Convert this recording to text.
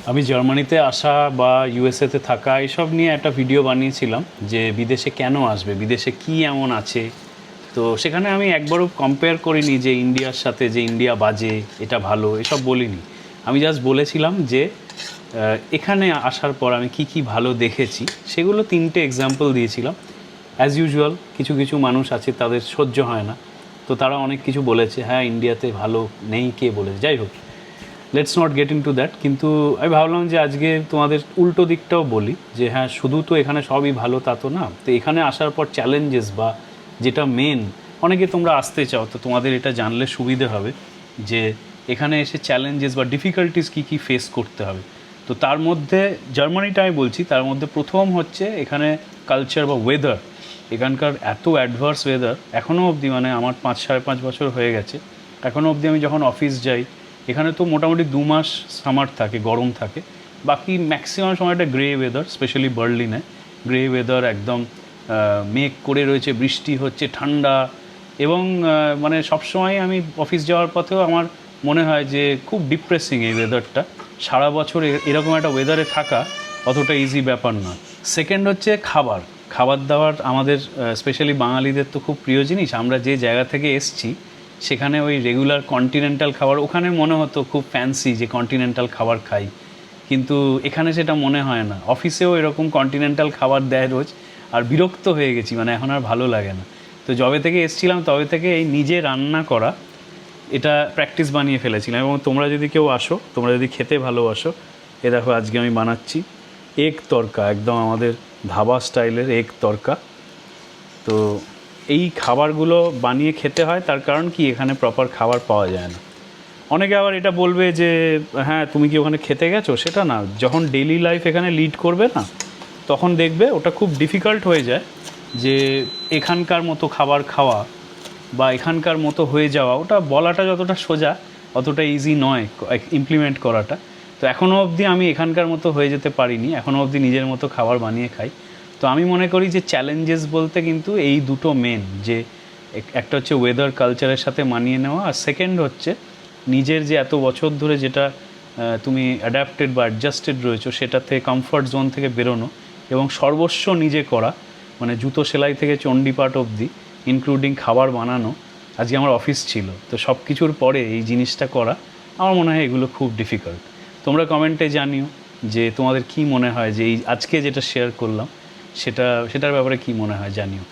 আমি জার্মানিতে আসা বা ইউএসএতে থাকা এসব নিয়ে একটা ভিডিও বানিয়েছিলাম যে বিদেশে কেন আসবে, বিদেশে কি এমন আছে। তো সেখানে আমি একবারও কম্পেয়ার করিনি যে ইন্ডিয়ার সাথে, যে ইন্ডিয়া বাজে, এটা ভালো, এসব বলিনি। আমি জাস্ট বলেছিলাম যে এখানে আসার পর আমি কি কি ভালো দেখেছি সেগুলো 3টে এক্সাম্পল দিয়েছিলাম। অ্যাজ ইউজুয়াল কিছু কিছু মানুষ আছে তাদের সহ্য হয় না, তো তারা অনেক কিছু বলেছে, হ্যাঁ ইন্ডিয়াতে ভালো নেই, কে বলেছে, যাই হোক, let's not get into that. কিন্তু আমি ভাবলাম যে আজকে তোমাদের উল্টো দিকটাও বলি, যে হ্যাঁ শুধু তো এখানে সবই ভালো তা তো না। তো এখানে আসার পর চ্যালেঞ্জেস বা যেটা মেন, অনেকে তোমরা আসতে চাও, তো তোমাদের এটা জানলে সুবিধে হবে যে এখানে এসে চ্যালেঞ্জেস বা ডিফিকাল্টিস কী কী ফেস করতে হবে। তো তার মধ্যে জার্মানিটা আমি বলছি, তার মধ্যে প্রথম হচ্ছে এখানে কালচার বা ওয়েদার। এখানকার এত অ্যাডভার্স ওয়েদার এখনও অবধি, মানে আমার 5-5.5 বছর হয়ে গেছে, এখনও অবধি আমি যখন অফিস যাই, এখানে তো মোটামুটি 2 মাস সামার থাকে, গরম থাকে, বাকি ম্যাক্সিমাম সময়টা গ্রে ওয়েদার, স্পেশালি বার্লিনে গ্রে ওয়েদার, একদম মেঘ করে রয়েছে, বৃষ্টি হচ্ছে, ঠান্ডা। এবং মানে সবসময় আমি অফিস যাওয়ার পথেও আমার মনে হয় যে খুব ডিপ্রেসিং এই ওয়েদারটা। সারা বছর এরকম একটা ওয়েদারে থাকা অতটা ইজি ব্যাপার না। সেকেন্ড হচ্ছে খাবার, খাবার দাবার আমাদের স্পেশালি বাঙালিদের তো খুব প্রিয় জিনিস। আমরা যে জায়গা থেকে এসছি সেখানে ওই রেগুলার কন্টিনেন্টাল খাবার, ওখানে মনে হতো খুব ফ্যান্সি যে কন্টিনেন্টাল খাবার খাই, কিন্তু এখানে সেটা মনে হয় না। অফিসেও এরকম কন্টিনেন্টাল খাবার দেয় রোজ, আর বিরক্ত হয়ে গেছি, মানে এখন আর ভালো লাগে না। তো যবে থেকে এসছিলাম তবে থেকে এই নিজে রান্না করা, এটা প্র্যাকটিস বানিয়ে ফেলেছিলাম। এবং তোমরা যদি কেউ আসো, তোমরা যদি খেতে ভালোবাসো, এ দেখো আজকে আমি বানাচ্ছি এগ তড়কা, একদম আমাদের ধাবা স্টাইলের এগ তড়কা। তো এই খাবারগুলো বানিয়ে খেতে হয়, তার কারণ কি এখানে প্রপার খাবার পাওয়া যায় না। অনেকে আবার এটা বলবে যে হ্যাঁ তুমি কি ওখানে খেতে গেছো, সেটা না। যখন ডেইলি লাইফ এখানে লিড করবে না, তখন দেখবে ওটা খুব ডিফিকাল্ট হয়ে যায় যে এখানকার মতো খাবার খাওয়া বা এখানকার মতো হয়ে যাওয়া। ওটা বলাটা যতটা সোজা, অতটা ইজি নয় ইমপ্লিমেন্ট করাটা। তো এখনও অবধি আমি এখানকার মতো হয়ে যেতে পারিনি, এখনও অবধি নিজের মতো খাবার বানিয়ে খাই। তো আমি মনে করি যে চ্যালেঞ্জেস বলতে কিন্তু এই দুটো মেন, যে একটা হচ্ছে ওয়েদার কালচারের সাথে মানিয়ে নেওয়া, আর সেকেন্ড হচ্ছে নিজের যে এত বছর ধরে যেটা তুমি অ্যাডাপ্টেড বা অ্যাডজাস্টেড রয়েছো, সেটাতে কমফর্ট জোন থেকে বেরোনো এবং সর্বস্ব নিজে করা, মানে জুতো সেলাই থেকে চণ্ডীপাঠ অবধি, ইনক্লুডিং খাবার বানানো। আজকে আমার অফিস ছিল, তো সব কিছুর পরে এই জিনিসটা করা, আমার মনে হয় এগুলো খুব ডিফিকাল্ট। তোমরা কমেন্টে জানিও যে তোমাদের কি মনে হয় যে এই আজকে যেটা শেয়ার করলাম সেটার ব্যাপারে কি মনে হয়, জানিও।